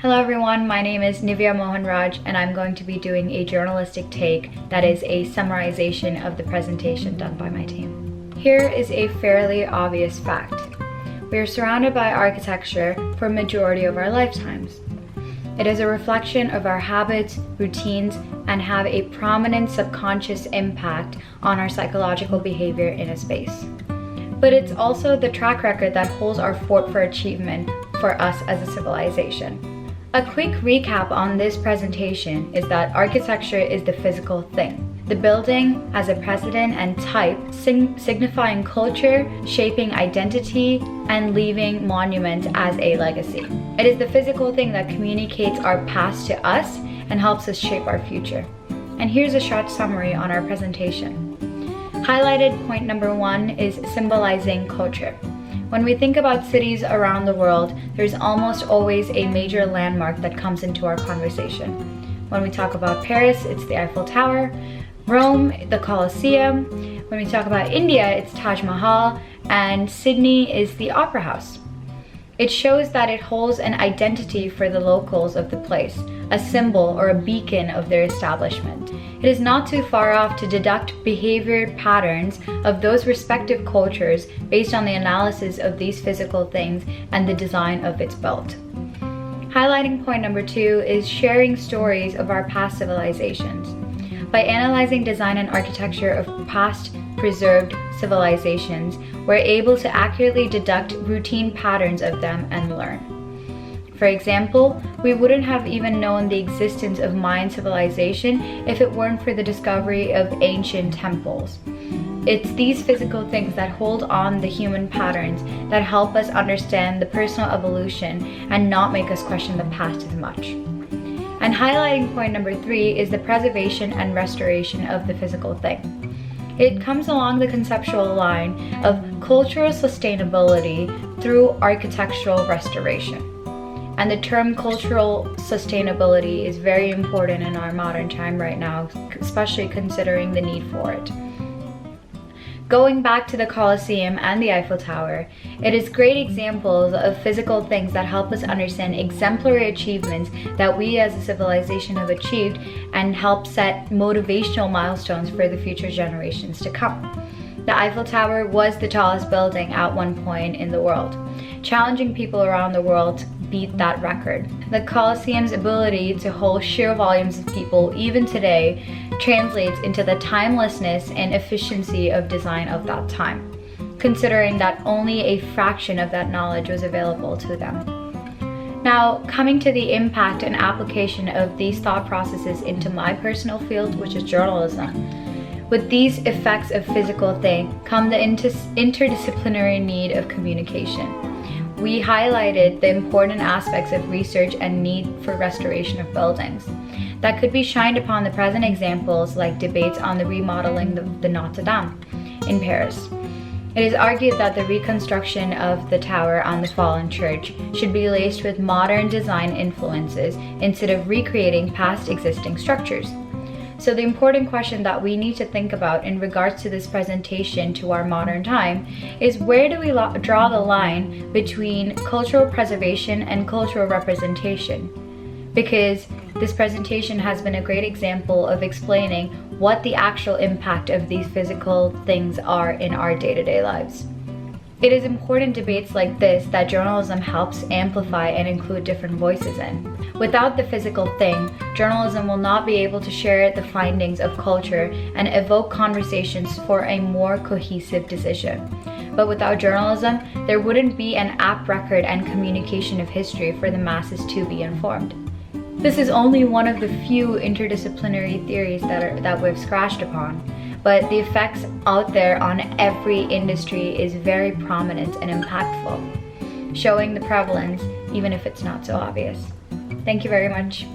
Hello everyone, my name is Nivya Mohanraj and I'm going to be doing a journalistic take that is a summarization of the presentation done by my team. Here is a fairly obvious fact. We are surrounded by architecture for a majority of our lifetimes. It is a reflection of our habits, routines, and have a prominent subconscious impact on our psychological behavior in a space. But it's also the track record that holds our fort for achievement for us as a civilization. A quick recap on this presentation is that architecture is the physical thing. The building as a precedent and type, signifying culture, shaping identity, and leaving monument as a legacy. It is the physical thing that communicates our past to us and helps us shape our future. And here's a short summary on our presentation. Highlighted point number 1 is symbolizing culture. When we think about cities around the world, there's almost always a major landmark that comes into our conversation. When we talk about Paris, it's the Eiffel Tower, Rome, the Colosseum. When we talk about India, it's Taj Mahal, and Sydney is the Opera House. It shows that it holds an identity for the locals of the place, a symbol or a beacon of their establishment. It is not too far off to deduct behavior patterns of those respective cultures based on the analysis of these physical things and the design of its built. Highlighting point number 2 is sharing stories of our past civilizations. By analyzing design and architecture of past preserved civilizations, we're able to accurately deduct routine patterns of them and learn. For example, we wouldn't have even known the existence of Mayan civilization if it weren't for the discovery of ancient temples. It's these physical things that hold on the human patterns that help us understand the personal evolution and not make us question the past as much. And highlighting point number 3 is the preservation and restoration of the physical thing. It comes along the conceptual line of cultural sustainability through architectural restoration. And the term cultural sustainability is very important in our modern time right now, especially considering the need for it. Going back to the Colosseum and the Eiffel Tower, it is great examples of physical things that help us understand exemplary achievements that we as a civilization have achieved and help set motivational milestones for the future generations to come. The Eiffel Tower was the tallest building at one point in the world, challenging people around the world to beat that record. The Colosseum's ability to hold sheer volumes of people even today translates into the timelessness and efficiency of design of that time, considering that only a fraction of that knowledge was available to them. Now, coming to the impact and application of these thought processes into my personal field, which is journalism. With these effects of physical thing come the interdisciplinary need of communication. We highlighted the important aspects of research and need for restoration of buildings that could be shined upon the present examples like debates on the remodeling of the Notre Dame in Paris. It is argued that the reconstruction of the tower on the fallen church should be laced with modern design influences instead of recreating past existing structures. So the important question that we need to think about in regards to this presentation to our modern time is, where do we draw the line between cultural preservation and cultural representation? Because this presentation has been a great example of explaining what the actual impact of these physical things are in our day-to-day lives. It is important debates like this that journalism helps amplify and include different voices in. Without the physical thing, journalism will not be able to share the findings of culture and evoke conversations for a more cohesive decision. But without journalism, there wouldn't be an apt record and communication of history for the masses to be informed. This is only one of the few interdisciplinary theories that we've scratched upon, but the effects out there on every industry is very prominent and impactful, showing the prevalence even if it's not so obvious. Thank you very much.